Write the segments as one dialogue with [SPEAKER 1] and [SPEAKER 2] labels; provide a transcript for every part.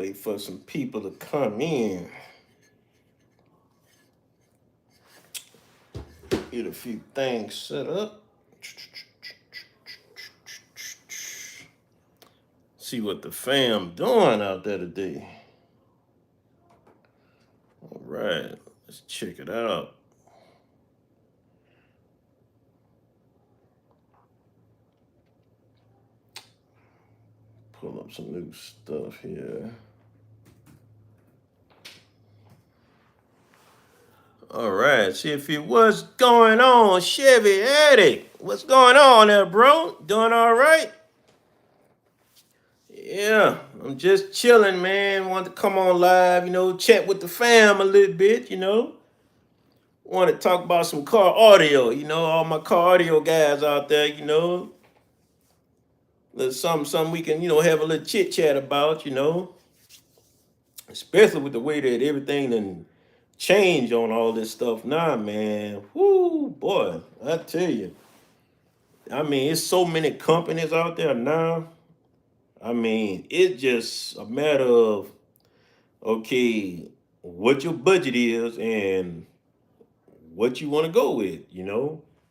[SPEAKER 1] Wait for some people to come in. Get a few things set up. See what the fam doing out there today. All right, let's check it out. Pull up some new stuff here. All right, see if you what's going on, Chevy Addict. What's going on there, bro? Doing all right? Yeah, I'm just chilling, man. Want to come on live, chat with the fam a little bit, Want to talk about some car audio, all my car audio guys out there, There's something we can, have a little chit chat about, Especially with the way that everything done change on all this stuff now, man. Whoo, boy, I tell you. I mean, it's so many companies out there now. I mean, it's just a matter of okay, what your budget is and what you want to go with.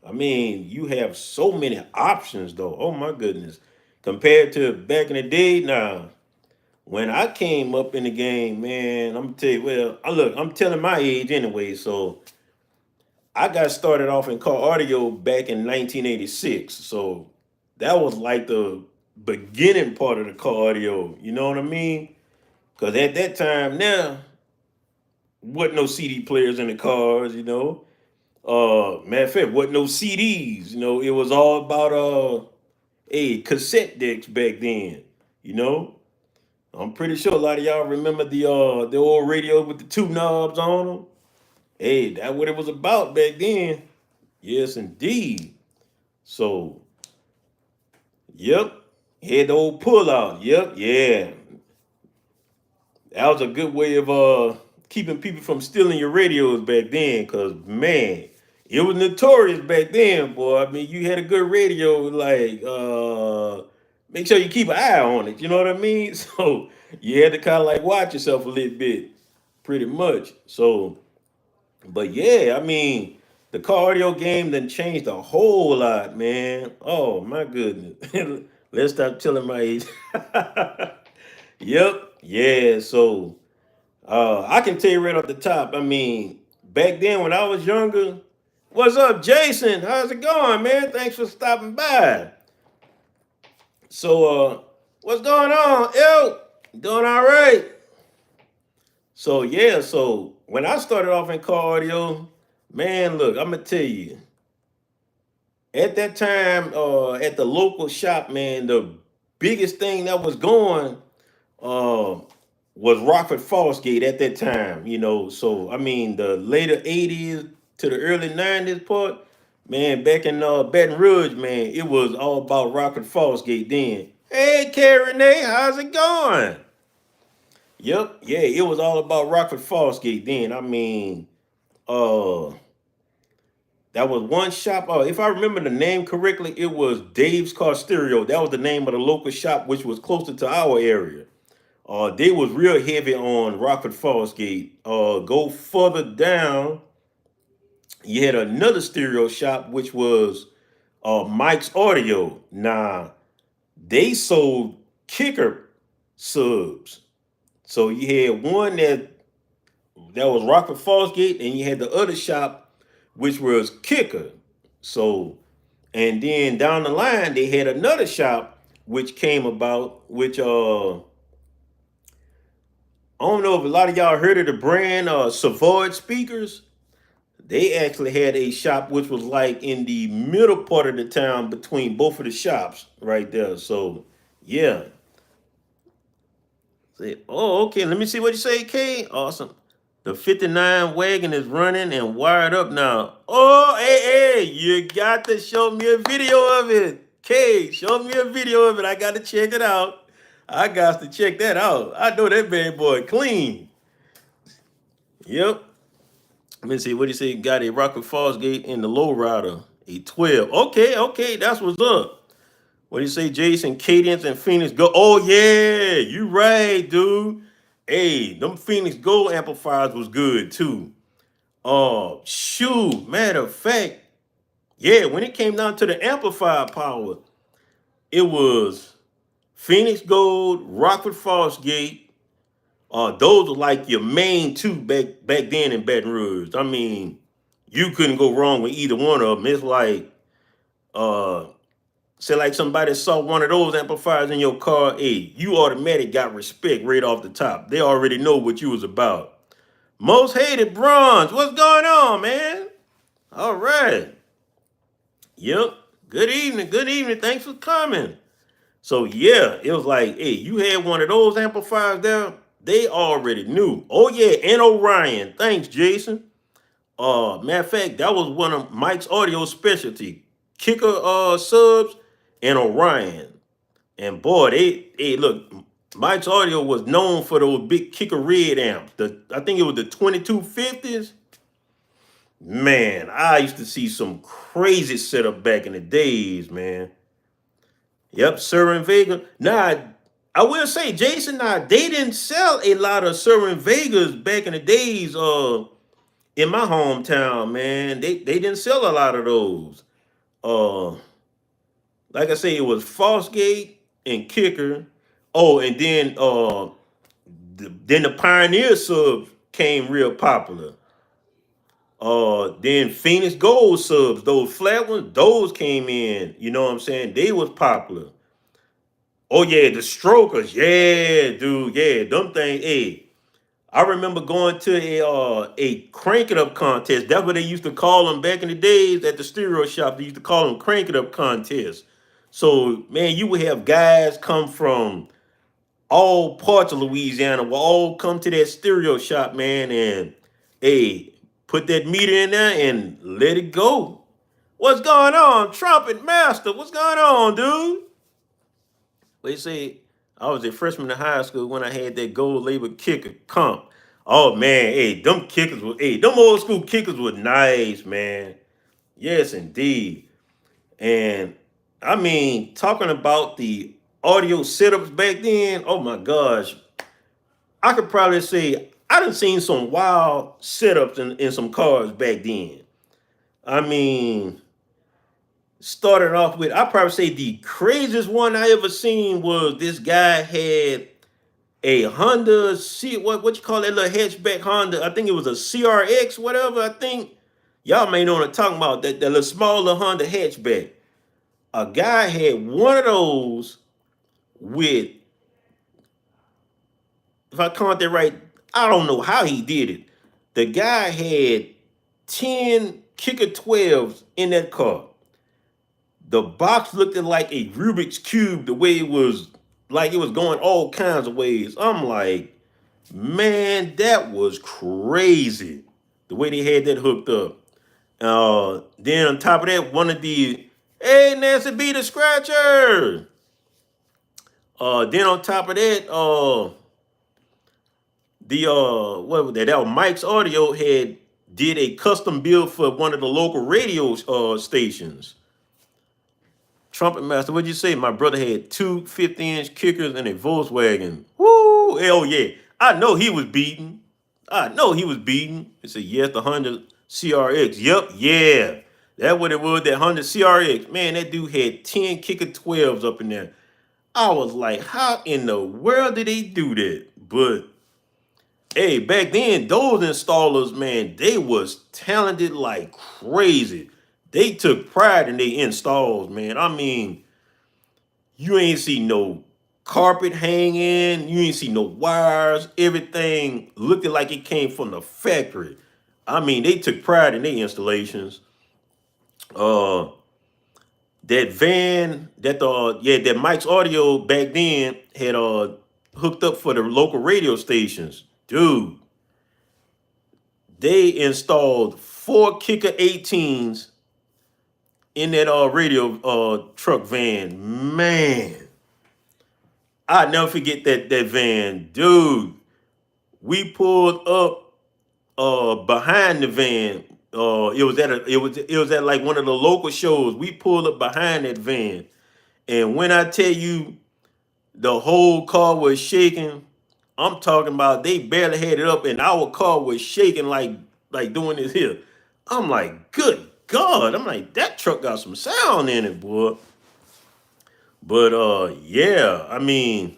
[SPEAKER 1] I mean, you have so many options though. Oh my goodness. Compared to back in the day now, when I came up in the game, man, I'm gonna tell you, well, I'm telling my age anyway, so I got started off in car audio back in 1986. So that was like the beginning part of the car audio. You know what I mean? Because at that time now, wasn't no CD players in the cars. Matter of fact, wasn't no CDs. It was all about a cassette decks back then. You know, I'm pretty sure a lot of y'all remember the old radio with the two knobs on them. Hey, that's what it was about back then. Yes, indeed. So, yep, had the old pull out. Yep, yeah, that was a good way of keeping people from stealing your radios back then. Cause man, it was notorious back then, boy. I mean, you had a good radio, like make sure you keep an eye on it. You know what I mean? So you had to kind of like watch yourself a little bit, pretty much. So, but yeah, I mean, the cardio game done changed a whole lot, man. Oh my goodness. Let's stop telling my age. Yep. Yeah. So I can tell you right off the top. I mean, back then when I was younger, what's up, Jason? How's it going, man? Thanks for stopping by. So what's going on? Yo, doing all right. So yeah, so when I started off in cardio, man, look, I'm gonna tell you, at that time, at the local shop, man, the biggest thing that was going uh, was Rockford Fosgate at that time. So I mean, the later '80s to the early '90s part, man, back in Baton Rouge, man, it was all about Rockford Fosgate then. Hey, Karen, how's it going? Yep, yeah, it was all about Rockford Fosgate then. I mean, uh, that was one shop. If I remember the name correctly, it was Dave's Car Stereo. That was the name of the local shop, which was closer to our area. They was real heavy on Rockford Fosgate. Go further down, you had another stereo shop, which was Mike's Audio. Now, they sold kicker subs. So you had one that was Rockford Fosgate, and you had the other shop, which was Kicker. So, and then down the line, they had another shop which came about, which I don't know if a lot of y'all heard of the brand Savoy speakers. They actually had a shop which was like in the middle part of the town between both of the shops right there. So yeah. Say, oh, okay. Let me see what you say, K. Awesome. The 59 wagon is running and wired up now. Oh, hey, you got to show me a video of it. K, show me a video of it. I got to check it out. I got to check that out. I know that bad boy clean. Yep. Let me see. What do you say? Got a Rockford Fosgate in the low rider. A 12. Okay. That's what's up. What do you say, Jason? Cadence and Phoenix go. Oh, yeah. You right, dude. Hey, them Phoenix Gold amplifiers was good too. Shoot, matter of fact, yeah, when it came down to the amplifier power, it was Phoenix Gold, Rockford Fosgate. Those were like your main two back then in Baton Rouge. I mean, you couldn't go wrong with either one of them. It's like, uh, say like somebody saw one of those amplifiers in your car, hey, you automatic got respect right off the top. They already know what you was about. Most hated bronze. What's going on, man? All right. Yep. Good evening. Good evening. Thanks for coming. So yeah, it was like, hey, you had one of those amplifiers there. They already knew. Oh yeah, and Orion. Thanks, Jason. Matter of fact, that was one of Mike's audio specialty. Kicker subs and Orion. And boy, they look, Mike's audio was known for those big kicker red amps. I think it was the 2250s. Man, I used to see some crazy setup back in the days, man. Yep, Sir and Vega. Now, I will say, Jason, now they didn't sell a lot of Sir and Vegas back in the days. In my hometown, man, they didn't sell a lot of those. Uh, like I say, it was Fosgate and Kicker. Oh, and then the Pioneer subs came real popular. Then Phoenix Gold subs, those flat ones, those came in. You know what I'm saying? They was popular. Oh yeah, the strokers, yeah, dude, yeah, them things. Hey, I remember going to a crank it up contest. That's what they used to call them back in the days at the stereo shop. They used to call them crank it up contests. So man, you would have guys come from all parts of Louisiana, will all come to that stereo shop, man, and hey, put that meter in there and let it go. What's going on, trumpet master? What's going on, dude? They say I was a freshman in high school when I had that gold label kicker comp. Oh man, hey, them kickers were, hey, them old school kickers were nice, man. Yes, indeed. And I mean, talking about the audio setups back then, oh my gosh, I could probably say I done seen some wild setups in some cars back then. I mean, started off with, I probably say the craziest one I ever seen was this guy had a Honda C, what you call that little hatchback Honda? I think it was a CRX, whatever. I think y'all may know what I'm talking about. That little smaller Honda hatchback. A guy had one of those with, if I count that right, I don't know how he did it. The guy had 10 Kicker 12s in that car. The box looked like a Rubik's Cube, the way it was, like it was going all kinds of ways. I'm like, man, that was crazy. The way they had that hooked up. Then on top of that, one of the, hey, Nancy B the Scratcher. Then on top of that, what was that? That was Mike's Audio had did a custom build for one of the local radio stations. Trumpet Master, what'd you say? My brother had two 50-inch kickers and a Volkswagen. Woo! Hell yeah. I know he was beaten. I know he was beaten. He said, yes, the Honda CRX. Yep, yeah. That what it was, that Honda CRX. Man, that dude had 10 kicker 12s up in there. I was like, how in the world did they do that? But hey, back then, those installers, man, they was talented like crazy. They took pride in their installs, man. I mean, you ain't see no carpet hanging, you ain't see no wires, everything looking like it came from the factory. I mean, they took pride in their installations. Uh that van that Mike's Audio back then had hooked up for the local radio stations. Dude, they installed 4 Kicker 18s in that radio truck van. Man, I never forget that van, dude. We pulled up behind the van. It was at like one of the local shows. We pulled up behind that van, and when I tell you the whole car was shaking, I'm talking about they barely had it up, and our car was shaking like doing this here. I'm like, good God! I'm like, that truck got some sound in it, boy. But yeah, I mean,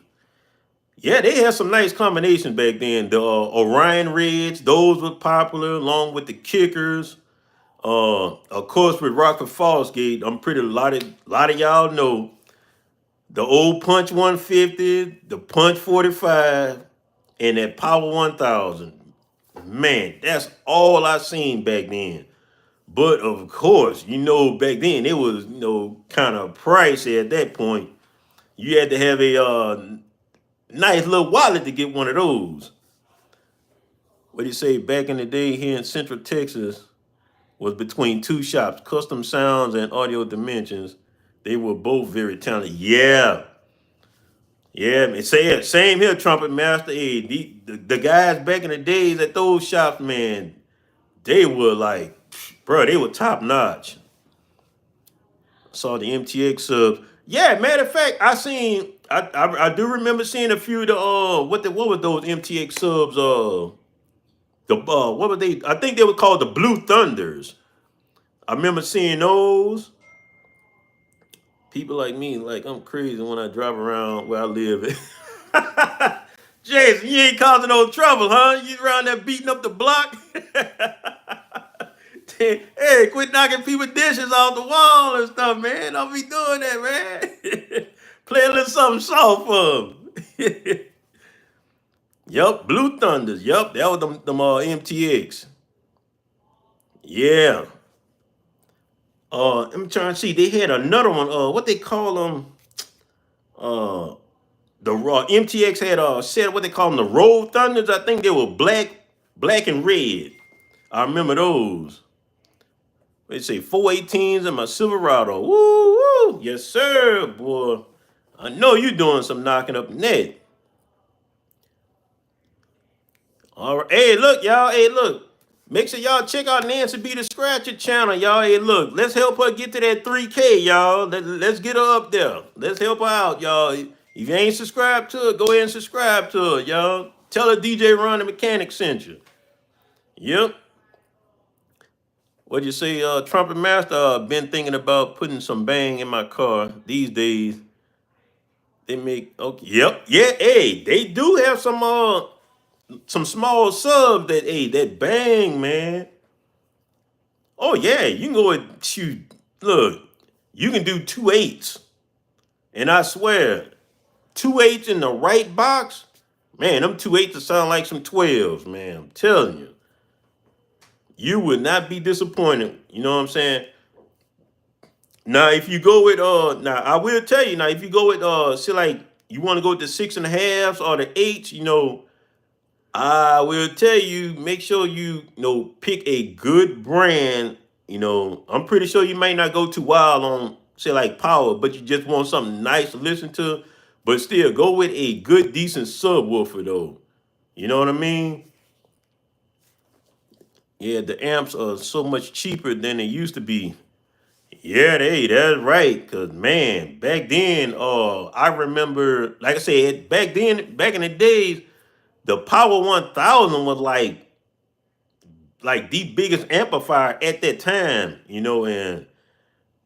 [SPEAKER 1] yeah, they had some nice combinations back then. The Orion Reds, those were popular, along with the Kickers. Of course, with Rockford Fosgate, I'm pretty lot of y'all know the old Punch 150, the Punch 45, and that Power 1000. Man, that's all I seen back then. But of course, back then it was kind of pricey at that point. You had to have a nice little wallet to get one of those. What do you say? Back in the day here in Central Texas was between two shops, Custom Sounds and Audio Dimensions. They were both very talented. Yeah, yeah, man. Say it. Same here, Trumpet Master. Hey, the guys back in the days at those shops, man, they were like, bro, they were top notch. Saw the MTX subs. Yeah, matter of fact, I do remember seeing a few of the what were those MTX subs what were they? I think they were called the Blue Thunders. I remember seeing those. People like me, like I'm crazy when I drive around where I live. Jason, you ain't causing no trouble, huh? You around there beating up the block? Hey, quit knocking people dishes off the wall and stuff, man. Don't be doing that, man. Play a little something soft for them. Yup, Blue Thunders. Yup, that was them MTX. Yeah. I'm trying to see. They had another one. What they call them? Uh, the MTX had said what they call them, the Roll Thunders. I think they were black and red. I remember those. They say 418s and my Silverado. Woo woo, yes sir, boy. I know you doing some knocking up net. All right, hey look y'all, hey look. Make sure y'all check out Nancy B the Scratcher channel, y'all. Hey look, let's help her get to that 3K, y'all. Let's get her up there. Let's help her out, y'all. If you ain't subscribed to her, go ahead and subscribe to her, y'all. Tell her DJ Ron the Mechanic sent you. Yep. What you say, Trumpet Master? Been thinking about putting some bang in my car these days. They make okay. Yep. Yeah. Hey, they do have some small subs that bang, man. Oh yeah, you can go and shoot. Look, you can do 2/8s, and I swear, 2/8s in the right box, man. Them 2/8s sound like some 12s, man. I'm telling you, you would not be disappointed. You know what I'm saying? Now, if you go with now I will tell you now if you go with say like you want to go with the 6.5s or the 8s, I will tell you make sure you pick a good brand. I'm pretty sure you might not go too wild on say like power, but you just want something nice to listen to, but still go with a good decent subwoofer though. You know what I mean? Yeah, the amps are so much cheaper than they used to be. Yeah, that's right. Cause man, back then, I remember, like I said, back then, back in the days, the Power 1000 was like the biggest amplifier at that time, and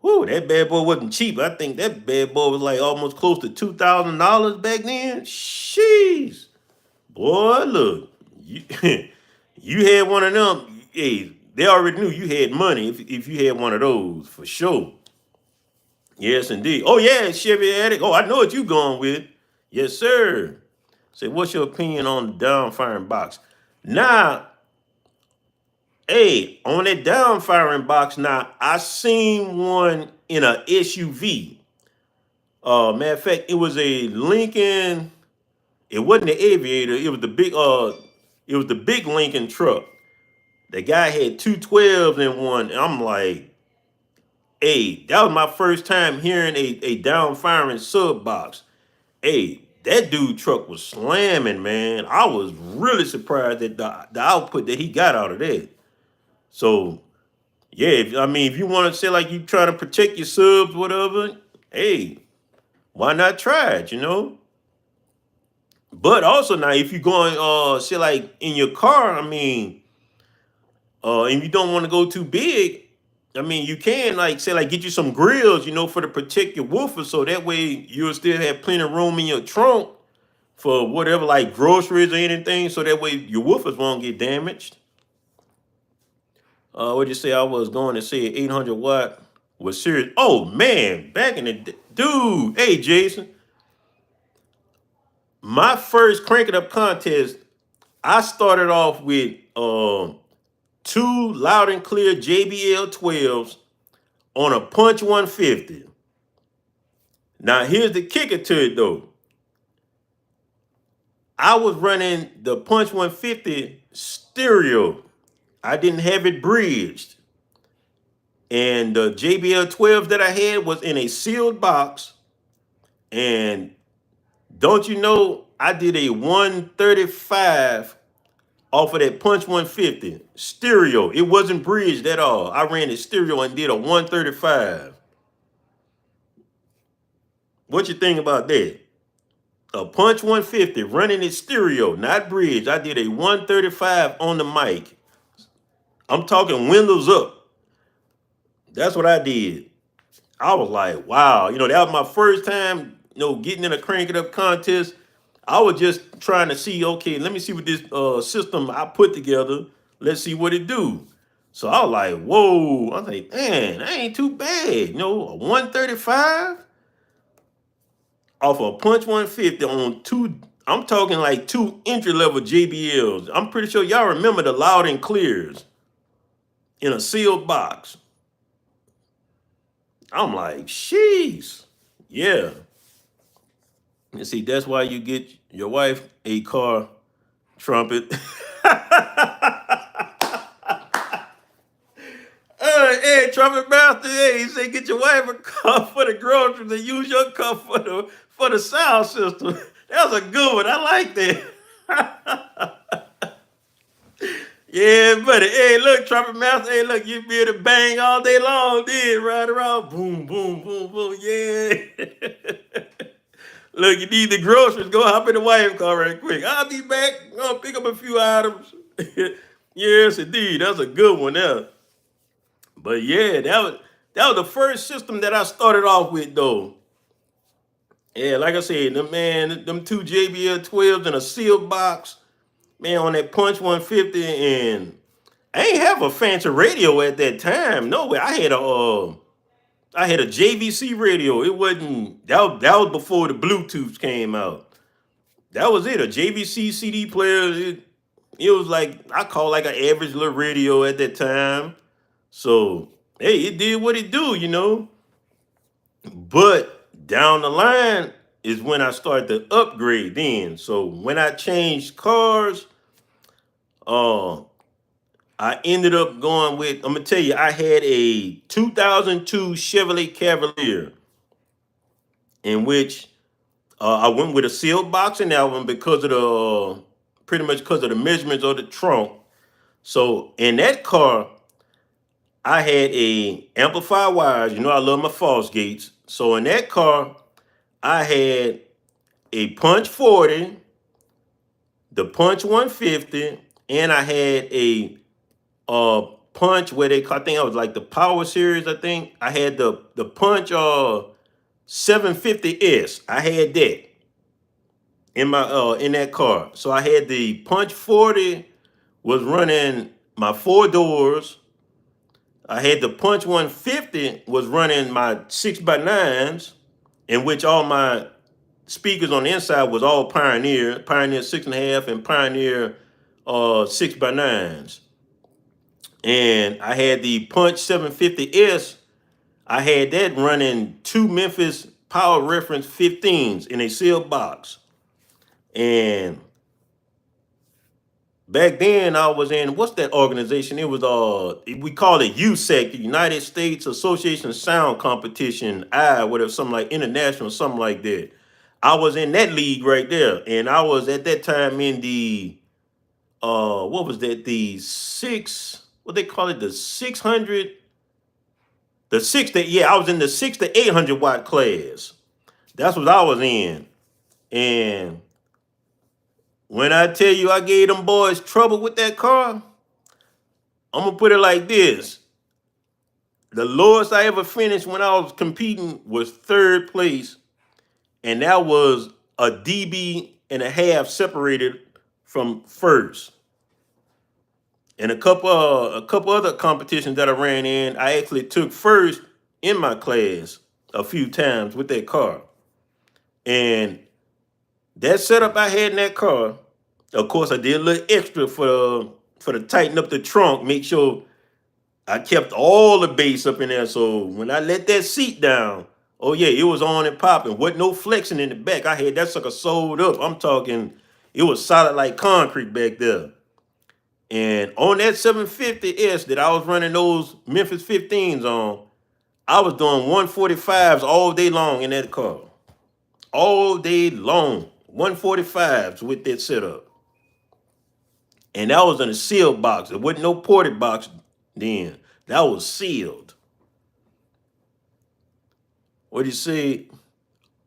[SPEAKER 1] whoo, that bad boy wasn't cheap. I think that bad boy was like almost close to $2,000 back then. Sheesh, boy, look, you you had one of them. Hey, they already knew you had money if you had one of those for sure. Yes, indeed. Oh, yeah, Chevy Addict. Oh, I know what you going with. Yes, sir. Say, what's your opinion on the down firing box? Now, hey, on that down firing box, now, I seen one in a SUV. Matter of fact, it was a Lincoln. It wasn't the Aviator. It was the big Lincoln truck. The guy had two 12s in one. And I'm like, hey, that was my first time hearing a down firing sub box. Hey, that dude truck was slamming, man. I was really surprised at the output that he got out of that. So yeah, if you want to say like you trying to protect your subs, whatever, hey, why not try it? But also now, if you're going, say like in your car, I mean, and you don't want to go too big, I mean, you can like say like get you some grills, for to protect your woofer, so that way you'll still have plenty of room in your trunk for whatever like groceries or anything, so that way your woofers won't get damaged. What'd you say? I was going to say 800 watt was serious. Oh man, back in the dude. Hey Jason, my first crank it up contest, I started off with two loud and clear JBL 12s on a punch 150. Now here's the kicker to it though. I was running the punch 150 stereo. I didn't have it bridged. And the JBL 12 that I had was in a sealed box. And don't you know, I did a 135 off of that Punch 150 stereo. It wasn't bridged at all. I ran it stereo and did a 135. What you think about that? A Punch 150 running it stereo, not bridged. I did a 135 on the mic. I'm talking windows up. That's what I did. I was like, wow, that was my first time, getting in a crank it up contest. I was just trying to see, okay, let me see what this system I put together. Let's see what it do. So I was like, whoa. I was like, man, that ain't too bad. A 135 off a punch 150 on two. I'm talking like two entry level JBLs. I'm pretty sure y'all remember the loud and clears in a sealed box. I'm like, sheesh. Yeah. And see, that's why you get your wife a car trumpet. Hey, trumpet master, hey, he said get your wife a car for the groceries and use your car for the sound system. That was a good one. I like that. Yeah, buddy. Hey, look, trumpet master. Hey, look, you be able to bang all day long, then ride around, boom, boom, boom, boom. Yeah. Look, you need the groceries. Go hop in the wife car right quick. I'll be back. I'm gonna pick up a few items. Yes, indeed. That's a good one there. But yeah, that was the first system that I started off with though. Yeah, like I said, them two JBL 12s in a sealed box, man, on that Punch 150, and I ain't have a fancy radio at that time. No way. I had a JVC radio. It wasn't that was before the Bluetooth came out. That was it, a JVC CD player. It was like I call like an average little radio at that time. So hey, it did what it do. But down the line is when I started to upgrade then. So when I changed cars, uh I ended up going with, I'm gonna tell you, I had a 2002 Chevrolet Cavalier in which I went with a sealed box in that one because of the pretty much because of the measurements of the trunk. So in that car, I had a amplifier wires. I love my false gates. So in that car, I had a Punch 40, the Punch 150, and I had a Punch where I think I was like the Power Series. I think I had the Punch 750S. I had that in that car. So I had the Punch 40 was running my four doors. I had the Punch 150 was running my 6x9s, in which all my speakers on the inside was all Pioneer 6.5 and Pioneer 6x9s. And I had the Punch 750S. I had that running two Memphis Power Reference 15s in a sealed box. And back then I was in, what's that organization? It was we call it USEC, the United States Association of Sound Competition, whatever, something like international, something like that. I was in that league right there. And I was at that time in the what was that? What they call it, the 600, I was in the 6 to 800 watt class. That's what I was in. And When I tell you I gave them boys trouble with that car, I'm gonna put it like this. The lowest I ever finished when I was competing was third place, and that was a dB and a half separated from first. And a couple other competitions that I ran in, I actually took first in my class a few times with that car. And that setup I had in that car, of course, I did a little extra for to tighten up the trunk, make sure I kept all the bass up in there. So when I let that seat down, oh yeah, it was on and popping. Wasn't no flexing in the back. I had that sucker sewed up. I'm talking, it was solid like concrete back there. And on that 750S that I was running those Memphis 15s on, I was doing 145s all day long in that car. All day long. 145s with that setup. And that was in a sealed box. There wasn't no ported box then. That was sealed. What do you say?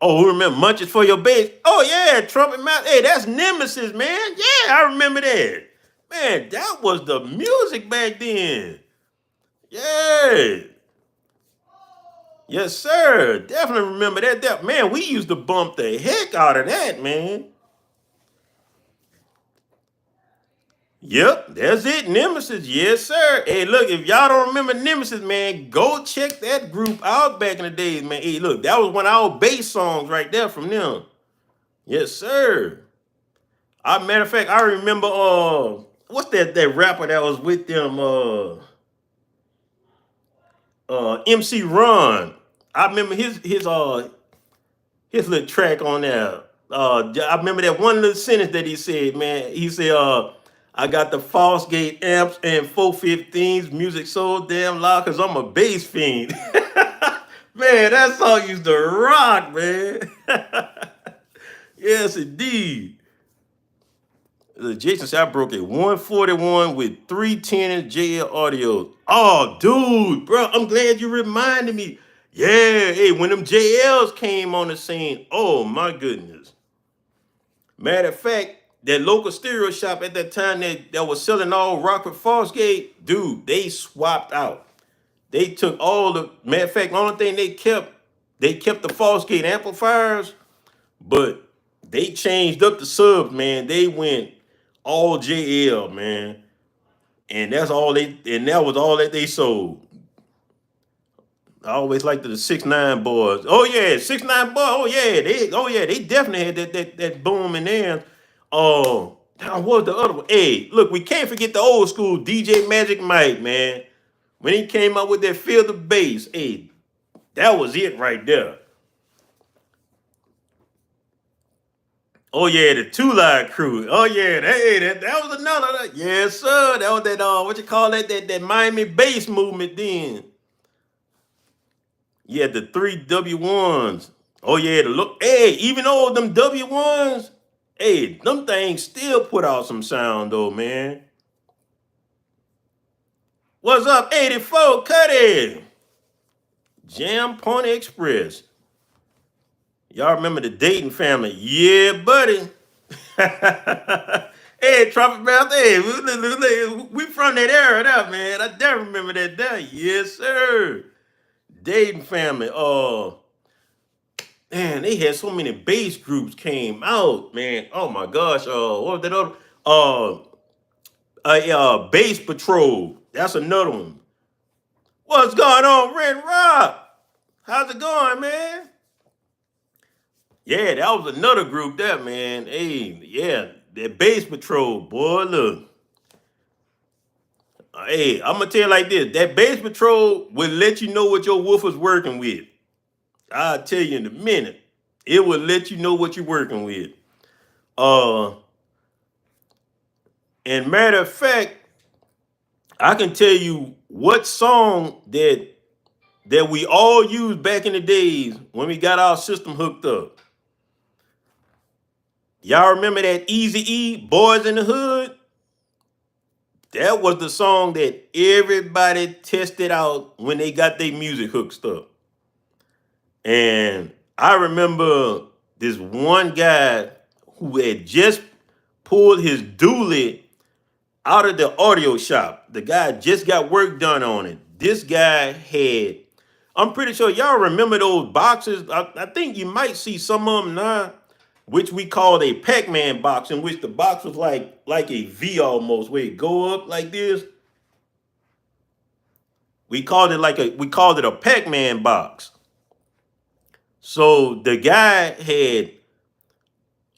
[SPEAKER 1] Oh, who remember Munches for Your Bass? Oh yeah, Trumpet Mouth. Hey, that's Nemesis, man. Yeah, I remember that. Man, that was the music back then. Yeah. Yes, sir. Definitely remember that. Man, we used to bump the heck out of that, man. Yep, that's it. Nemesis. Yes, sir. Hey, look, if y'all don't remember Nemesis, man, go check that group out back in the days, man. Hey, look, that was one of our bass songs right there from them. Yes, sir. Matter of fact, I remember what's that rapper that was with them? MC Ron. I remember his little track on there. I remember that one little sentence that he said, man. He said, I got the False Gate amps and 415s, music so damn loud because I'm a bass fiend. Man, that song used to rock, man. Yes, indeed. Jason said I broke a 141 with 310 JL audio. Oh, dude, bro, I'm glad you reminded me. Yeah, hey, when them JLs came on the scene, oh my goodness. Matter of fact, that local stereo shop at that time that was selling all Rockford Fosgate, dude, they swapped out. They took all the, matter of fact, the only thing they kept the Fosgate amplifiers, but they changed up the subs, man. They went all JL, man. And that was all that they sold. I always liked the 6ix9ine boys. Oh yeah, 6ix9ine boys. Oh yeah, they definitely had that boom in there. Oh, what was the other one? Hey, look, we can't forget the old school DJ Magic Mike, man. When he came out with that Feel the Bass, hey, that was it right there. Oh yeah, the Two Live Crew. Oh yeah, that was another. Yes, sir. That was that what you call that Miami bass movement then. Yeah, the 3 W1s. Oh yeah, hey, even though them W1s, hey, them things still put out some sound though, man. What's up, 84 Cuddy? Jam Point Express. Y'all remember the Dayton family? Yeah, buddy. Hey, Trumpet Mouth, hey, we from that era there, man. I definitely remember that day. Yes, sir. Dayton family. Man, they had so many bass groups came out, man. Oh my gosh. What was that other? Bass Patrol. That's another one. What's going on, Red Rock? How's it going, man? Yeah, that was another group there, man. Hey, yeah, that Bass Patrol, boy, look. Hey, I'm gonna tell you like this: that Bass Patrol will let you know what your woofer's working with. I'll tell you in a minute. It will let you know what you're working with. And matter of fact, I can tell you what song that we all used back in the days when we got our system hooked up. Y'all remember that Easy-E, Boys in the Hood? That was the song that everybody tested out when they got their music hooked up. And I remember this one guy who had just pulled his dually out of the audio shop. The guy just got work done on it. This guy had, I'm pretty sure y'all remember those boxes. I think you might see some of them now, which we called a Pac-Man box, in which the box was like a V almost, where it go up like this. We called it a Pac-Man box. So the guy had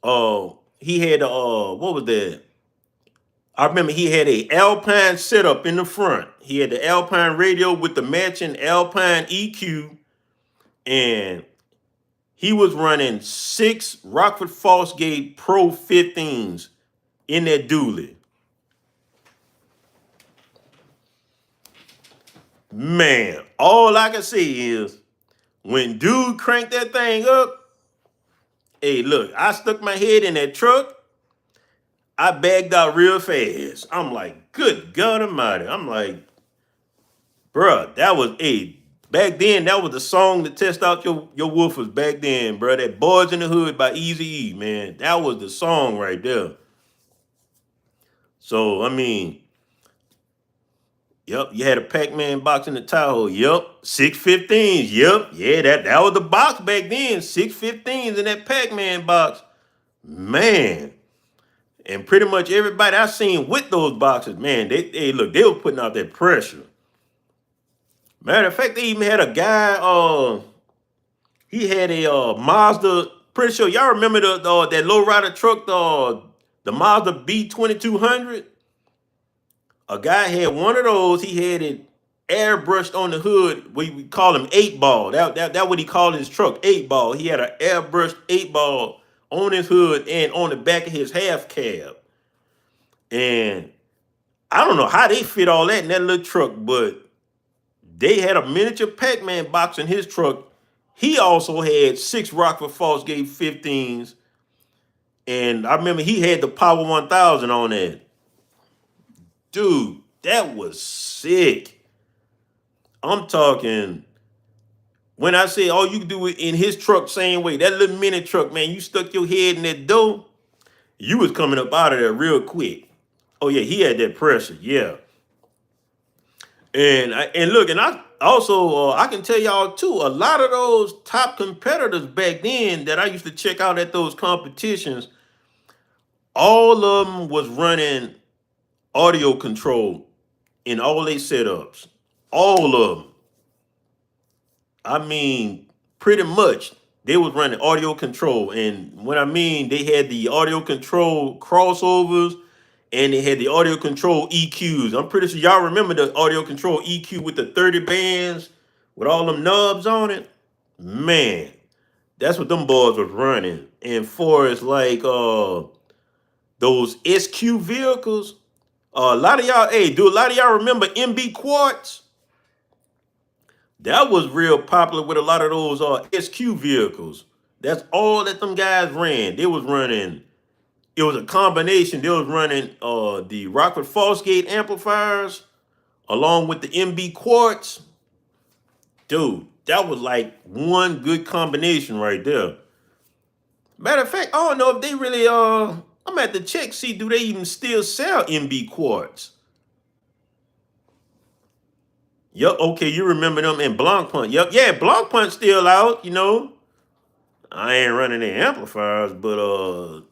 [SPEAKER 1] what was that? I remember he had a Alpine setup in the front. He had the Alpine radio with the matching Alpine EQ, and he was running 6 Rockford Fosgate Pro 15s in that dually. Man, all I can say is when dude cranked that thing up, hey, look, I stuck my head in that truck. I bagged out real fast. I'm like, good God Almighty. I'm like, bruh, that was back then, that was the song to test out your woofers back then, bruh. That Boys in the Hood by Eazy-E, man. That was the song right there. So, I mean, yep, you had a Pac-Man box in the Tahoe. Yep, 615s. Yep, yeah, that was the box back then. 615s in that Pac-Man box. Man. And pretty much everybody I seen with those boxes, man, they were putting out that pressure. Matter of fact, they even had a guy, he had a Mazda, pretty sure y'all remember that lowrider truck, the Mazda B2200. A guy had one of those. He had it airbrushed on the hood. We call him 8-ball. That what he called his truck, 8-ball. He had an airbrushed 8-ball on his hood and on the back of his half cab. And I don't know how they fit all that in that little truck, but they had a miniature Pac-Man box in his truck. He also had 6 Rockford Fosgate 15s. And I remember he had the Power 1000 on that. Dude, that was sick. I'm talking, when I say all you can do it in his truck same way, that little mini truck, man, you stuck your head in that door, you was coming up out of there real quick. Oh yeah, he had that pressure, yeah. And I also I can tell y'all too, a lot of those top competitors back then that I used to check out at those competitions, all of them was running audio control in all their setups. All of them. I mean, pretty much they was running audio control. And what I mean, they had the audio control crossovers and they had the audio control EQs. I'm pretty sure y'all remember the audio control EQ with the 30 bands with all them knobs on it. Man, that's what them boys was running. And for as like those SQ vehicles, a lot of y'all, do a lot of y'all remember MB Quartz? That was real popular with a lot of those SQ vehicles. That's all that them guys ran. They was running, it was a combination. They was running the Rockford Fosgate amplifiers along with the MB Quartz. Dude, that was like one good combination right there. Matter of fact, I don't know if they really I'm at the check, see, do they even still sell MB Quartz? Yup, okay, you remember them in Blancpain. Yup, yeah, Blancpain still out, you know. I ain't running the amplifiers, but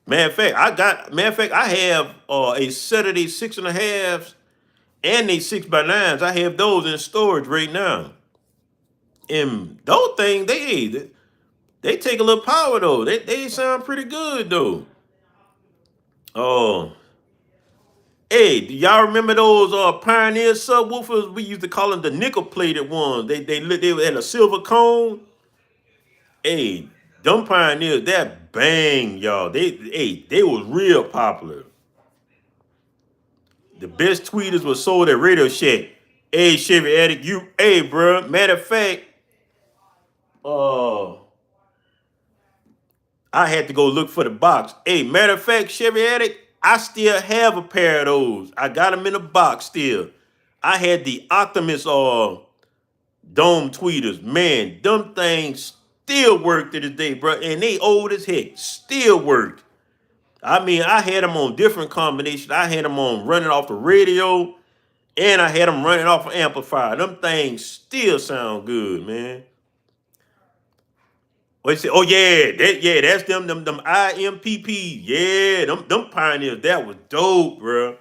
[SPEAKER 1] matter of fact, I have a set of these 6.5s and these 6x9s. I have those in storage right now. And those things, they take a little power though. They sound pretty good though. Oh, hey, do y'all remember those Pioneer subwoofers? We used to call them the nickel plated ones. They had a silver cone. Hey, them Pioneers, that bang, y'all. They was real popular. The best tweeters was sold at Radio Shack. Hey, Chevy Addict, bro. Matter of fact, I had to go look for the box. Hey, matter of fact, Chevy Addict, I still have a pair of those. I got them in a box still. I had the Optimus dome tweeters. Man, them things still work to this day, bro. And they old as heck. Still work. I mean, I had them on different combinations. I had them on running off the radio, and I had them running off an amplifier. Them things still sound good, man. What you say? Oh yeah, that's them IMPP. Yeah, them pioneers. That was dope, bro.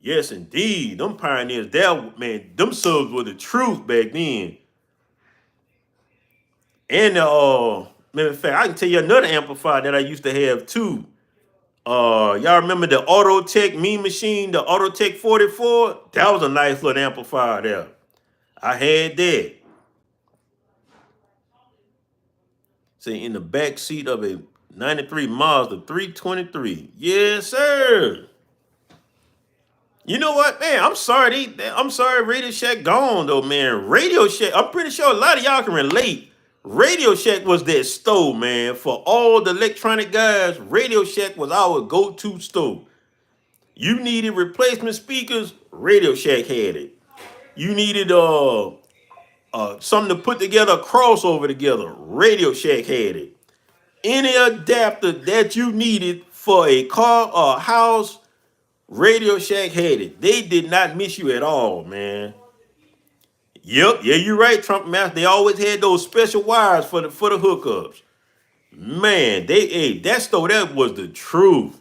[SPEAKER 1] Yes, indeed. Them pioneers. That man, them subs were the truth back then. And matter of fact, I can tell you another amplifier that I used to have too. Y'all remember the Autotech Mean Machine, the Autotech 44? That was a nice little amplifier there. I had that. See, in the back seat of a 93 Mazda 323. Yes, sir. You know what, man? I'm sorry, Radio Shack gone though, man. Radio Shack. I'm pretty sure a lot of y'all can relate. Radio Shack was that store, man. For all the electronic guys, Radio Shack was our go-to store. You needed replacement speakers, Radio Shack had it. You needed something to put together a crossover together, Radio Shack had it. Any adapter that you needed for a car or a house, Radio Shack had it. They did not miss you at all, man. Yep, yeah, you're right, Trump Master. They always had those special wires for the hookups. Man, that store that was the truth.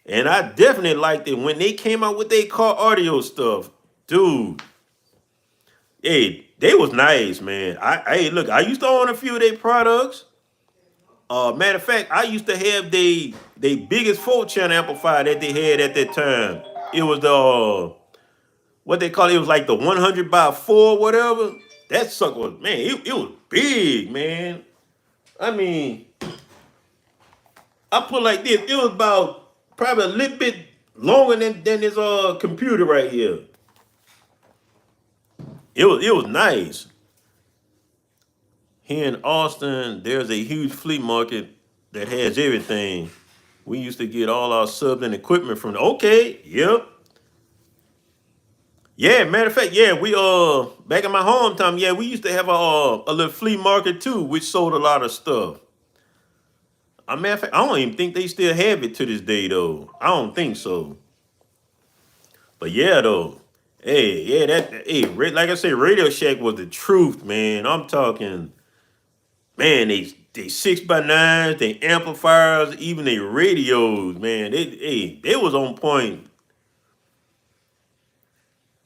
[SPEAKER 1] And I definitely liked it when they came out with their car audio stuff. Dude, hey, they was nice, man. Look, I used to own a few of their products. Matter of fact, I used to have the biggest 4-channel amplifier that they had at that time. It was the what they call it. It was like the 100 by 4, whatever. That sucker was, man. It was big, man. I mean, I put like this. It was about probably a little bit longer than this computer right here. It was nice. Here in Austin, there's a huge flea market that has everything. We used to get all our subs and equipment from. Okay, yep. Yeah, matter of fact, yeah, we back in my hometown, yeah, we used to have a little flea market too, which sold a lot of stuff. A matter of fact, I don't even think they still have it to this day though. I don't think so. But yeah, though, hey, yeah, like I said, Radio Shack was the truth, man. I'm talking, man, they 6x9s, they amplifiers, even they radios, man. They was on point.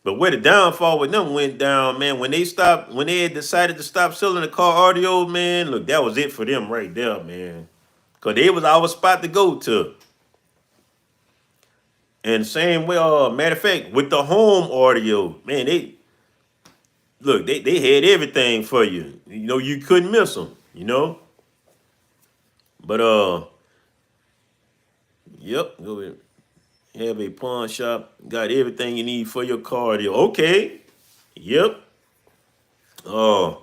[SPEAKER 1] But where the downfall with them went down, man, when they had decided to stop selling the car audio, man, look, that was it for them right there, man. Cause they was our spot to go to. And same way, matter of fact, with the home audio, man, they had everything for you. You know, you couldn't miss them, you know? But yep, go ahead. Have a pawn shop, got everything you need for your car audio. Okay. Yep. Oh,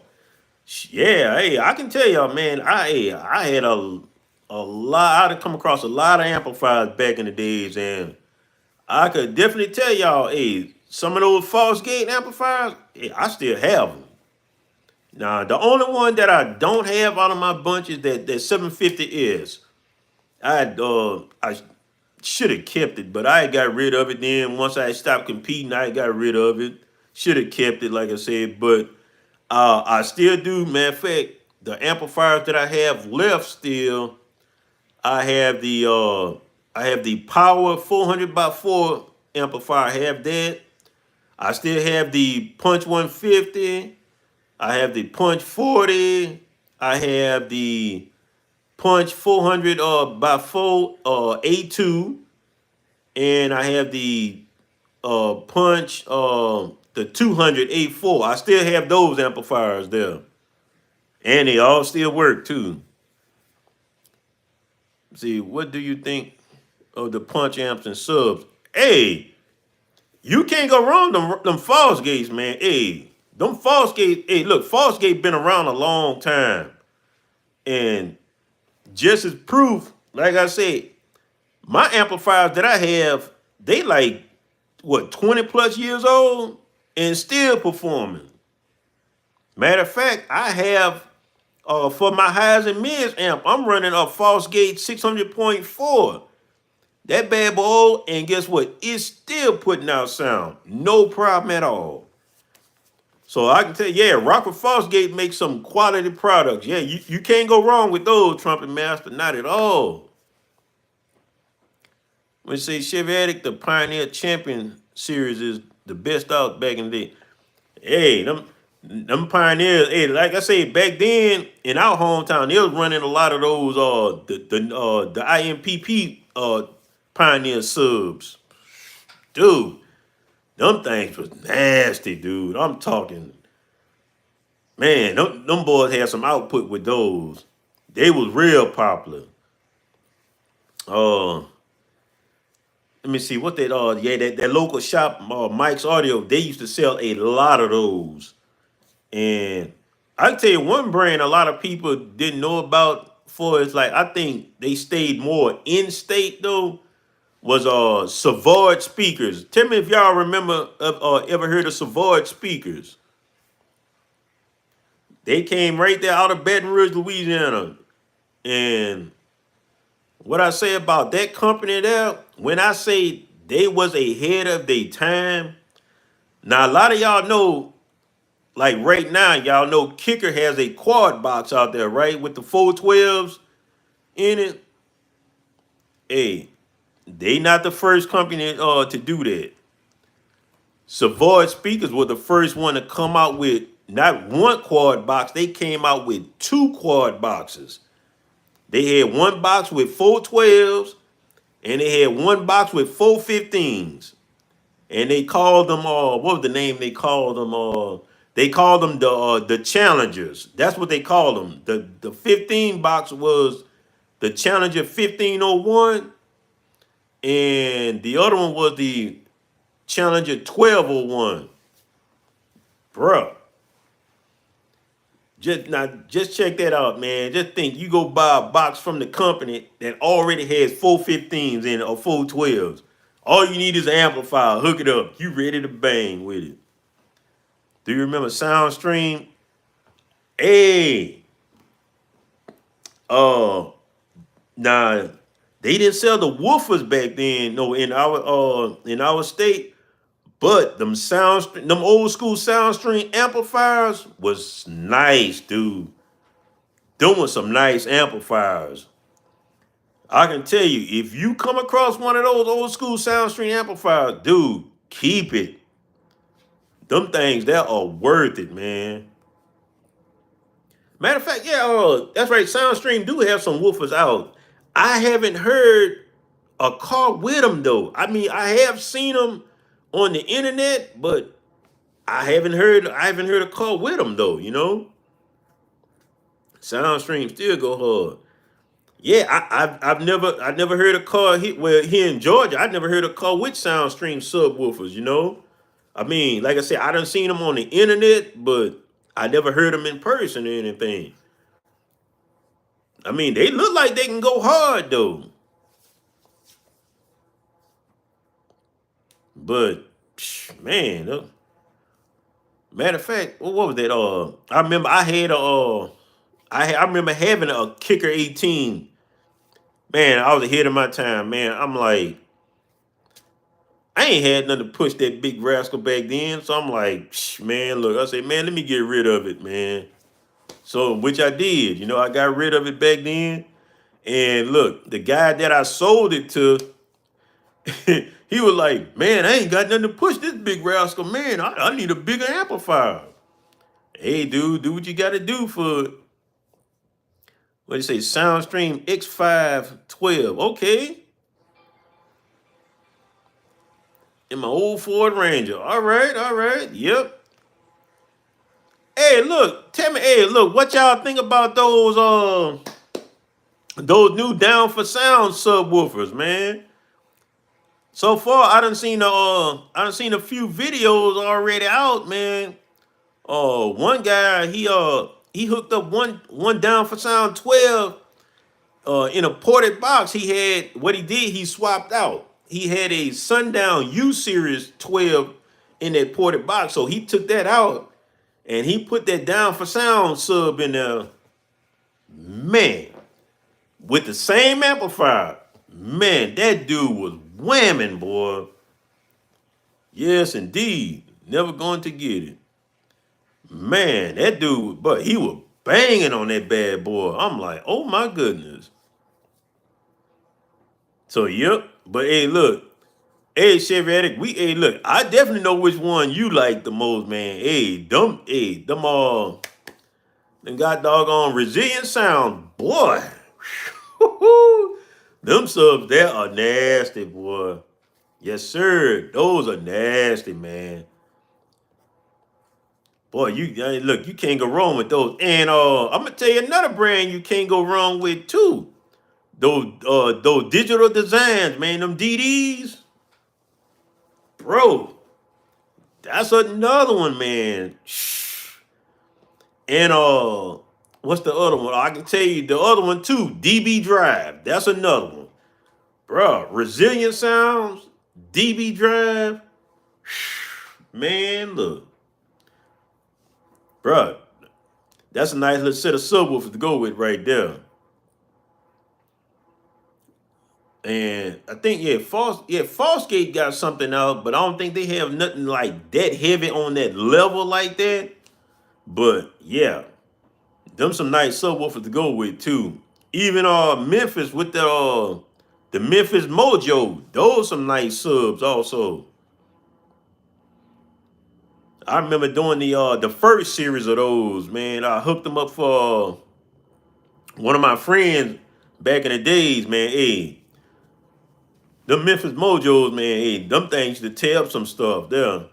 [SPEAKER 1] yeah, hey, I can tell y'all, man, I had a lot, I'd come across a lot of amplifiers back in the days, and I could definitely tell y'all, hey, some of those false gate amplifiers, hey, I still have them. Now, the only one that I don't have out of my bunch is that 750 is. I should have kept it, but I got rid of it then. Once I stopped competing, I got rid of it. Should have kept it, like I said, but I still do. Matter of fact, the amplifiers that I have left still, I have the Power 400 by 4 amplifier. I have that. I still have the Punch 150. I have the Punch 40. I have the Punch 400 by 4 A2, and I have the Punch the 200 A4. I still have those amplifiers there, and they all still work too. See, what do you think of the Punch amps and subs? Hey, you can't go wrong them false gates, man. Hey, them false gates. Hey, look, false gate been around a long time, and just as proof, like I said, my amplifiers that I have, they like what 20 plus years old and still performing. Matter of fact, I have for my highs and mids amp, I'm running a false gate 600.4. That bad boy, and guess what? It's still putting out sound. No problem at all. So I can tell you, yeah, Rockford Fosgate makes some quality products. Yeah, you can't go wrong with those, Trumpet Master. Not at all. When you say Chevy Addict, the Pioneer Champion series is the best out back in the day. Hey, them pioneers, hey, like I say, back then in our hometown, they was running a lot of those the IMPP pioneer subs. Dude, them things was nasty, dude. I'm talking, man, them boys had some output with those. They was real popular. Uh Let me see what that yeah, that local shop, Mike's Audio, they used to sell a lot of those. And I can tell you one brand a lot of people didn't know about for it's like I think they stayed more in state though was Savard speakers. Tell me if y'all remember ever heard of Savard speakers. They came right there out of Baton Rouge, Louisiana. And what I say about that company there, when I say they was ahead of their time, now a lot of y'all know, like right now, y'all know Kicker has a quad box out there, right? With the 412s in it. Hey, they not the first company to do that. Savard speakers were the first one to come out with not one quad box, they came out with two quad boxes. They had one box with 412s and they had one box with 415s. And they called them what was the name they called them? They called them the Challengers. That's what they called them. The 15 box was the Challenger 1501, and the other one was the Challenger 1201. Bruh. Just check that out, man. Just think you go buy a box from the company that already has 415s in it or 412s. All you need is an amplifier. Hook it up. You ready to bang with it. Do you remember SoundStream? Hey. Nah, they didn't sell the woofers back then, no, in our state. But them old school SoundStream amplifiers was nice, dude. Them was some nice amplifiers. I can tell you, if you come across one of those old school SoundStream amplifiers, dude, keep it. Them things, they are worth it, man. Matter of fact, yeah, that's right. SoundStream do have some woofers out. I haven't heard a car with them though. I mean, I have seen them on the internet, but I haven't heard a car with them though. You know, SoundStream still go hard. Yeah, I've never heard a car here in Georgia. I've never heard a car with SoundStream subwoofers. You know, I mean, like I said, I done seen them on the internet, but I never heard them in person or anything. I mean, they look like they can go hard though. But man, matter of fact, what was that? I remember I had I remember having a Kicker 18. Man, I was ahead of my time, man. I'm like, I ain't had nothing to push that big rascal back then. So I'm like, man, look, I said, man, let me get rid of it, man. So, which I did, you know, I got rid of it back then. And look, the guy that I sold it to, he was like, man, I ain't got nothing to push this big rascal, man. I need a bigger amplifier. Hey, dude, do what you got to do for, what do you say, SoundStream X512. Okay. In my old Ford Ranger. All right. Yep. Hey, look, tell me, hey, look, what y'all think about those new Down for Sound subwoofers, man? So far, I done seen a few videos already out, man. One guy he hooked up one Down for Sound 12 in a ported box. He had what he did. He swapped out. He had a Sundown U Series 12 in that ported box, so he took that out and he put that Down for Sound sub in there. Man, with the same amplifier. Man, that dude was whamming, boy. Yes, indeed. Never going to get it. Man, that dude, but he was banging on that bad boy. I'm like, oh my goodness. So, yep. But hey, look. Hey, Chevy Addict, hey, look, I definitely know which one you like the most, man. Them got doggone resilient sound, boy. Them subs there are nasty, boy. Yes, sir. Those are nasty, man. Boy, look, you can't go wrong with those. And I'm gonna tell you another brand you can't go wrong with too. Those digital designs, man, them DDs, bro. That's another one, man. And what's the other one? I can tell you the other one too. DB Drive. That's another one, bro. Resilient Sounds, DB Drive. Man, look, bro. That's a nice little set of subwoofers to go with right there. And I think Fosgate got something out, but I don't think they have nothing like that heavy on that level like that. But yeah, them some nice subwoofers to go with too. Even Memphis with the Memphis Mojo, those some nice subs also. I remember doing the first series of those, man. I hooked them up for one of my friends back in the days, man. Hey, them Memphis Mojos, man, hey, them things to tear up some stuff there.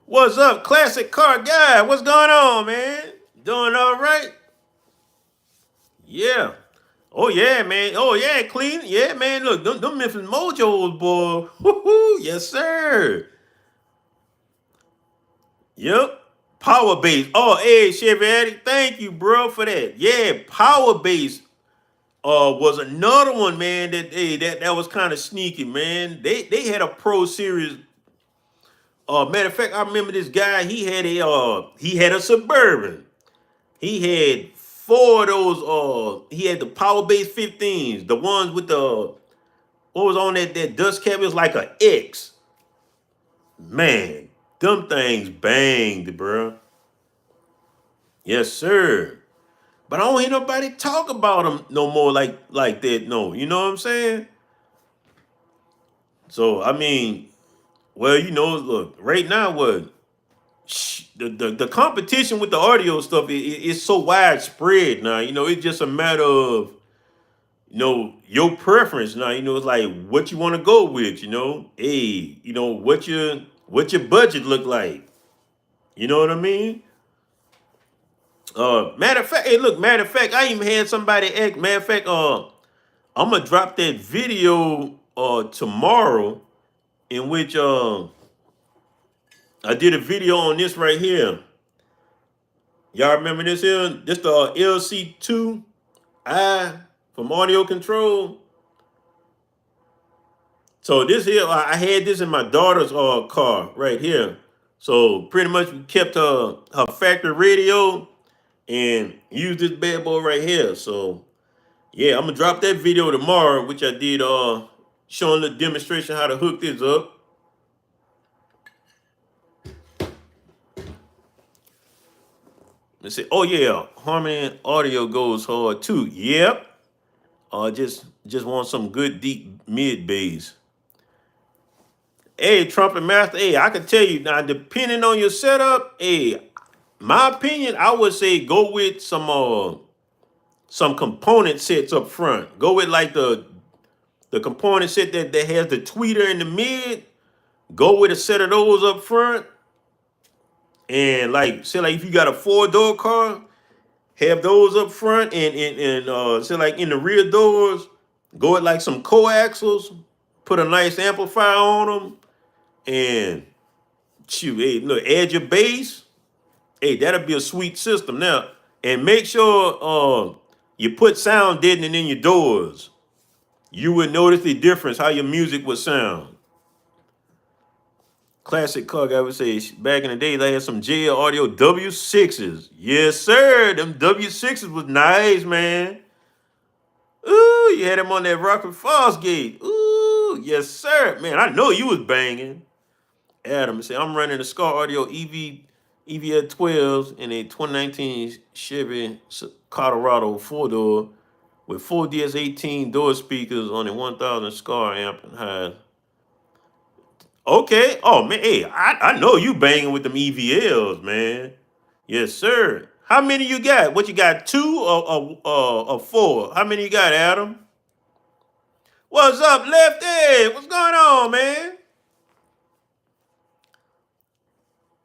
[SPEAKER 1] What's up, classic car guy? What's going on, man? Doing all right? Yeah. Oh yeah, man. Oh yeah, clean. Yeah, man. Look, them Memphis Mojos, boy. Woo-hoo. Yes, sir. Yep. Power base. Oh, hey, Chevy Addict. Thank you, bro, for that. Yeah, power base was another one, man. That was kind of sneaky, man. They had a Pro Series. Matter of fact, I remember this guy. He had a Suburban. He had four of those. He had the Power Base 15s, the ones with the what was on that dust cap. It was like a X. Man, them things banged, bro. Yes, sir. But I don't hear nobody talk about them no more like that. No, you know what I'm saying? So I mean, well, look, right now, what the competition with the audio stuff is so widespread now. It's just a matter of your preference now. It's like what you want to go with. Hey, what your budget look like. You know what I mean? Matter of fact, hey, look, matter of fact, I even had somebody ask. Matter of fact, I'm gonna drop that video tomorrow in which I did a video on this right here. Y'all remember this here? This the LC2i from Audio Control. So this here, I had this in my daughter's car right here. So pretty much we kept her factory radio and used this bad boy right here. So yeah, I'm gonna drop that video tomorrow, which I did showing the demonstration how to hook this up. Let's see. Oh yeah, Harman Audio goes hard too. Yep. Just want some good deep mid bass. Hey, Trumpet Master. Hey, I can tell you now, depending on your setup. Hey, my opinion, I would say go with some component sets up front. Go with like the component set that has the tweeter in the mid. Go with a set of those up front. And like, say like if you got a 4-door car, have those up front and say like in the rear doors, go with like some coaxials, put a nice amplifier on them, and shoot, hey, look, add your bass. Hey, that'll be a sweet system now. And make sure you put sound deadening in your doors. You would notice the difference how your music would sound. Classic car guy would say back in the day they had some JL Audio W6s. Yes, sir. Them W6s was nice, man. Ooh, you had him on that Rockford Falls gate. Ooh, yes, sir. Man, I know you was banging. Adam said, I'm running a Scar Audio EVL 12s in a 2019 Chevy Colorado 4-door with 4 DS18 door speakers on a 1000 Scar amp and high. Okay. Oh, man. Hey, I know you banging with them EVLs, man. Yes, sir. How many you got? What you got? 2 or 4? How many you got, Adam? What's up, Lefty? What's going on, man?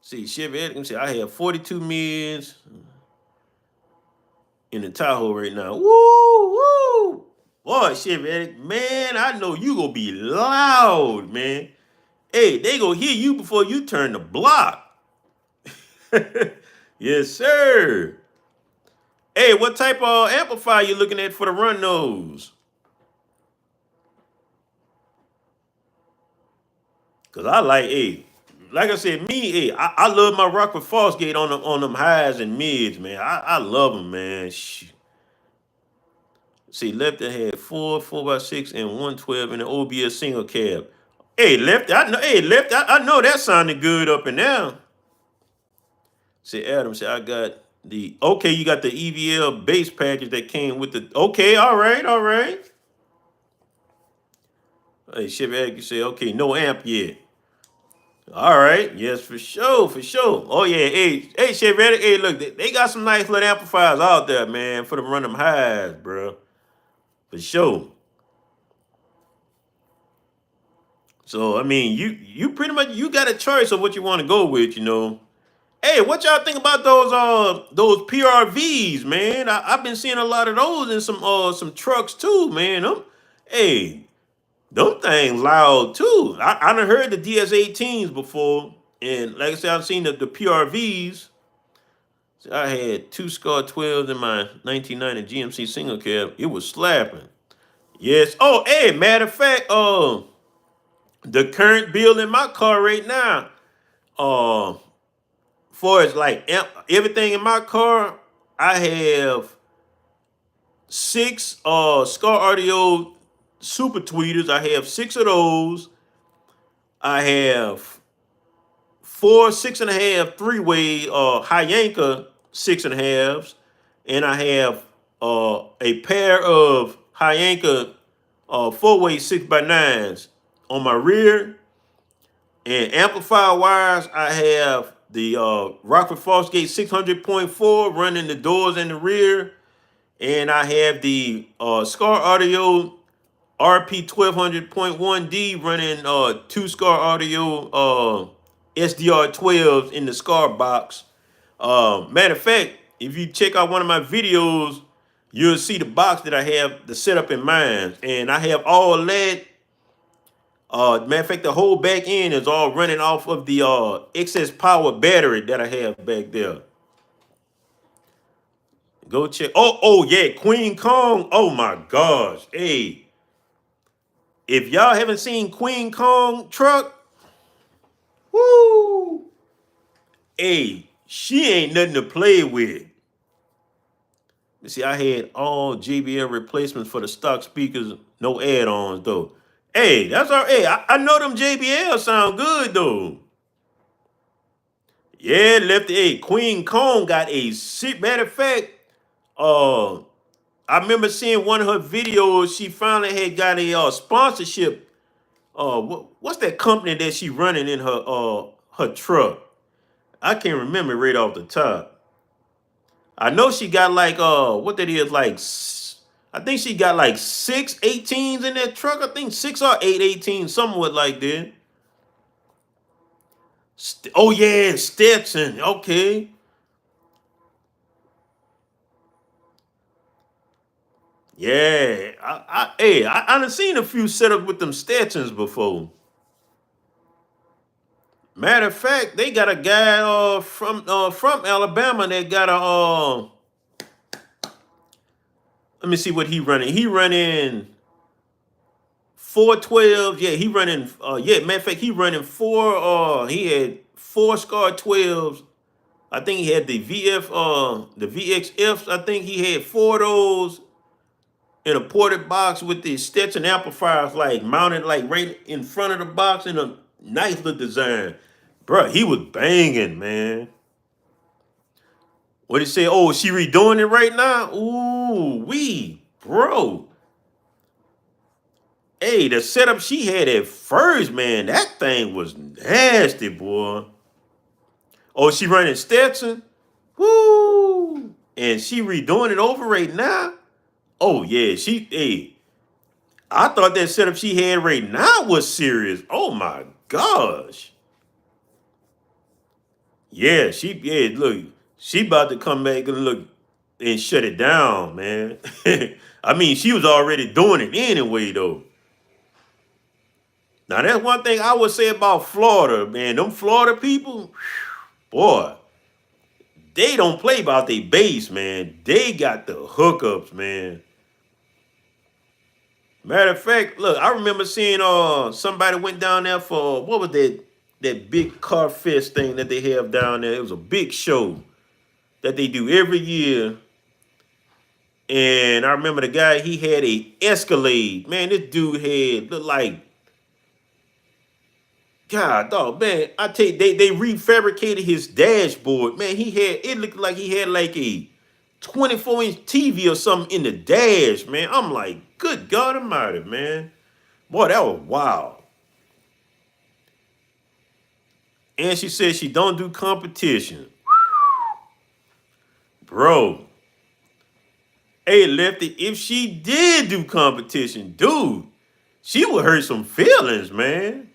[SPEAKER 1] See, Chevy, let me see. I have 42 mids in the Tahoe right now. Woo, woo. Boy, Chevy, man, I know you gonna be loud, man. Hey, they gonna hear you before you turn the block. Yes, sir. Hey, what type of amplifier you looking at for the run nose? Cause I like, hey, like I said, me, hey, I love my Rockford Fosgate on them highs and mids, man. I love them, man. See, Lefty had 4x6, and 112 in the OBS single cab. Hey, Lefty, I know, hey, Lefty, I know that sounded good up and down. See, Adam said, I got the, okay, you got the EVL bass package that came with the, okay, all right, all right. Hey, Chevy said, okay, no amp yet. All right, yes, for sure, for sure. Oh yeah, hey, Chevy, hey, look, they got some nice little amplifiers out there, man, for them run them highs, bro, for sure. So I mean, you pretty much you got a choice of what you want to go with, you know. Hey, what y'all think about those PRVs, man? I've been seeing a lot of those in some trucks too, man. Hey, them things loud too. I done heard the DS18s before, and like I said, I've seen the PRVs. So I had 2 Scar 12s in my 1990 GMC single cab. It was slapping. Yes. Oh, hey, matter of fact, the current bill in my car right now, for as like everything in my car, I have 6 Scar Audio super tweeters. I have 6 of those. I have 4 6.5 3-way Hyanka 6.5s, and I have a pair of Hyanka 4-way 6x9s on my rear. And amplifier wires, I have the Rockford Fosgate 600.4 running the doors in the rear, and I have the Scar Audio RP 1200.1D running 2 Scar Audio SDR 12s in the Scar box. Matter of fact, if you check out one of my videos, you'll see the box that I have the setup in mind, and I have all that. Matter of fact, the whole back end is all running off of the excess power battery that I have back there. Go check. Oh yeah, Queen Kong. Oh my gosh. Hey, if y'all haven't seen Queen Kong truck, woo, hey, she ain't nothing to play with. You see, I had all JBL replacements for the stock speakers, no add-ons though. Hey, that's all. Hey, I know them JBL sound good though. Yeah, Lefty. Hey, Queen Kong got a sick. Matter of fact, uh, I remember seeing one of her videos. She finally had got a sponsorship. What's that company that she running in her truck? I can't remember right off the top. I know she got like what that is like. I think she got like 6 18s in that truck. I think 6 or 8 18s, somewhat like that. Oh yeah, Stetson. Okay. Yeah, I done seen a few setups with them Stetsons before. Matter of fact, they got a guy from Alabama that got a let me see what he running. He running 412. Yeah, he running. Yeah, matter of fact, he running four. He had four SCAR 12s. I think he had the the VXFs. I think he had four of those in a ported box with the Stetson amplifiers, like mounted like right in front of the box in a nice little design. Bruh, he was banging, man. What he say? Oh, she redoing it right now? Ooh, bro. Hey, the setup she had at first, man, that thing was nasty, boy. Oh, she running Stetson? Woo! And she redoing it over right now? Oh, yeah, hey, I thought that setup she had right now was serious. Oh, my gosh. Yeah, look, she about to come back and look and shut it down, man. I mean, she was already doing it anyway, though. Now, that's one thing I would say about Florida, man. Them Florida people, boy, they don't play about their bass, man. They got the hookups, man. Matter of fact, look, I remember seeing somebody went down there for what was that big car fest thing that they have down there. It was a big show that they do every year. And I remember the guy, he had a Escalade. Man, this dude looked like, God, dog, man. I tell you, they refabricated his dashboard. Man, it looked like he had like a 24-inch TV or something in the dash, man. I'm like, good God Almighty, man. Boy, that was wild. And she said she don't do competition. Bro. Hey, Lefty, if she did do competition, dude, she would hurt some feelings, man.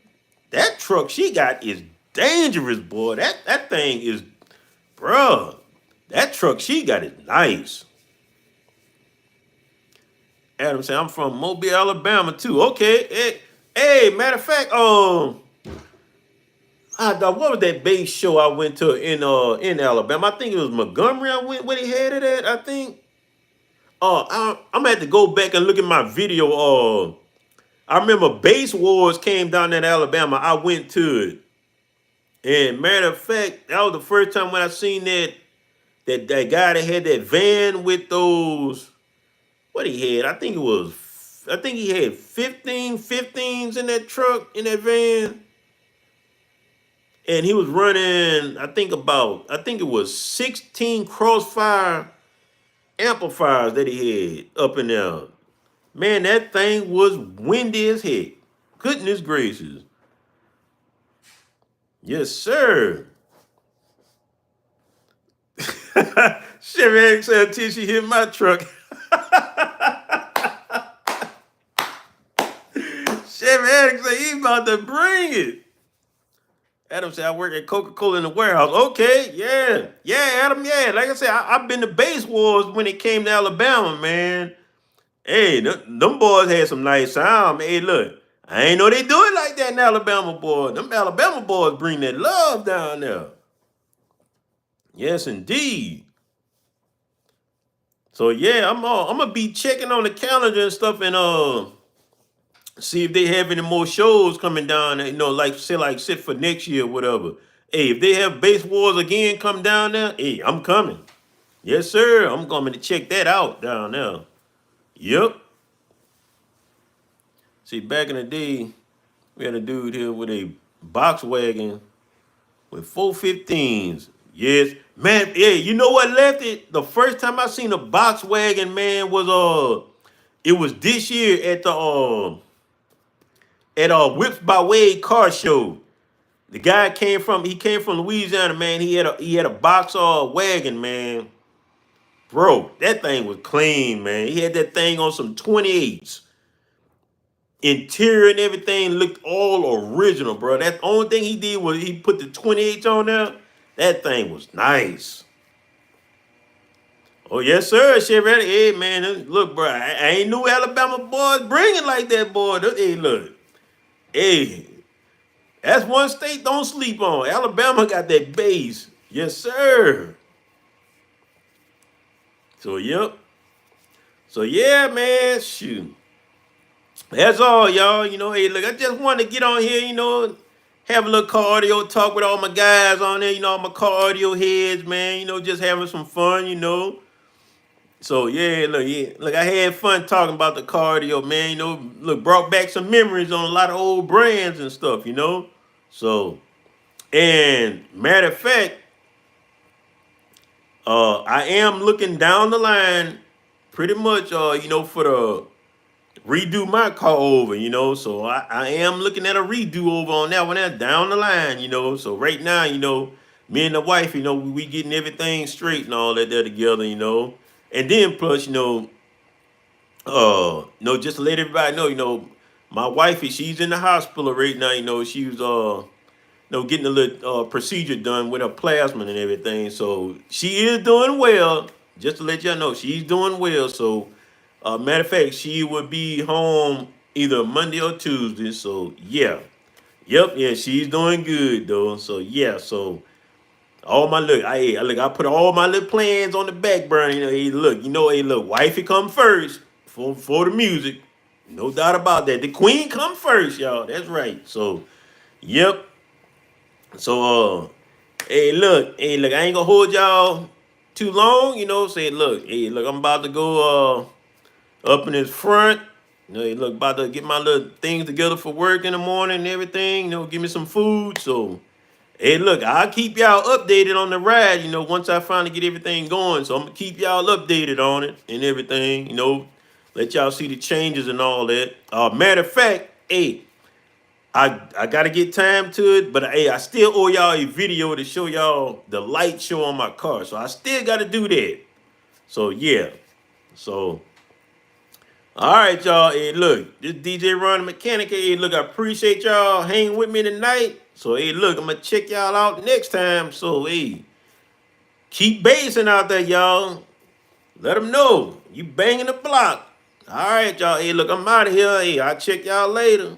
[SPEAKER 1] That truck she got is dangerous, boy. That thing is, bruh. That truck she got is nice. Adam said, I'm from Mobile, Alabama, too. Okay. Hey, matter of fact, what was that bass show I went to in Alabama? I think it was Montgomery I went where they had it at, I think. I'm gonna have to go back and look at my video. I remember Bass Wars came down in Alabama. I went to it. And matter of fact, that was the first time when I seen that guy that had that van with those, what he had, I think he had 15s in that truck, in that van. And he was running, I think it was 16 Crossfire amplifiers that he had up in there. Man, that thing was windy as heck. Goodness gracious. Yes, sir. Chevy Eric said until she hit my truck. Chevy Eric said he about to bring it. Adam said, I work at Coca-Cola in the warehouse. Okay, yeah. Yeah, Adam, yeah. Like I said, I've been to Bass Wars when it came to Alabama, man. Hey, them boys had some nice sound. Hey, look, I ain't know they do it like that in Alabama, boy. Them Alabama boys bring that love down there. Yes, indeed. So yeah, I'm gonna be checking on the calendar and stuff, and see if they have any more shows coming down. You know, like sit for next year, or whatever. Hey, if they have Bass Wars again come down there, hey, I'm coming. Yes, sir. I'm coming to check that out down there. Yep. See, back in the day, we had a dude here with a box wagon with 415s. Yes, man. Yeah, you know what left it? The first time I seen a box wagon, man, was it was this year at the Whips by Wade car show. The guy came from Louisiana, man. He had a box wagon, man. Bro, that thing was clean, man. He had that thing on some 28s. Interior and everything looked all original, bro. That only thing he did was he put the 28s on there. That thing was nice. Oh, yes, sir. Chevy. Hey, man, look, bro. I ain't knew Alabama boys bring it like that, boy. Hey, look. Hey, that's one state don't sleep on. Alabama got that bass. Yes, sir. So, yep. So, yeah, man, shoot. That's all, y'all. You know, hey, look, I just wanted to get on here, you know, have a little cardio talk with all my guys on there, you know, all my cardio heads, man, you know, just having some fun, you know. So yeah, look, I had fun talking about the cardio, man. You know, look, brought back some memories on a lot of old brands and stuff, you know. So, and matter of fact, I am looking down the line, pretty much, you know, for the redo my car over, you know. So I am looking at a redo over on that one there down the line, you know. So right now, you know, me and the wife, you know, we getting everything straight and all that there together, you know. And then plus, no, just to let everybody know, you know, my wifey, she's in the hospital right now. You know, she was getting a little procedure done with her plasma and everything. So she is doing well. Just to let y'all know, she's doing well. So, matter of fact, she would be home either Monday or Tuesday. So yeah, yep, yeah, she's doing good though. So yeah, so all my look, I put all my little plans on the back burner. Hey, look, wifey come first for the music. No doubt about that. The queen come first, y'all. That's right. So, yep. So hey, look, I ain't gonna hold y'all too long, you know. Say, look, hey, look, I'm about to go up in this front. You know, hey, look, about to get my little things together for work in the morning and everything, you know, give me some food. So hey, look, I'll keep y'all updated on the ride, you know, once I finally get everything going. So I'm gonna keep y'all updated on it and everything, you know, let y'all see the changes and all that. Matter of fact, hey, I gotta get time to it, but hey, I still owe y'all a video to show y'all the light show on my car. So I still gotta do that. So yeah. So all right, y'all. Hey, look, this DJ Ron the Mechanic. Hey, look, I appreciate y'all hanging with me tonight. So hey, look, I'm gonna check y'all out next time. So hey, keep basing out there, y'all. Let them know you banging the block. All right, y'all. Hey, look, I'm out of here. Hey, I'll check y'all later.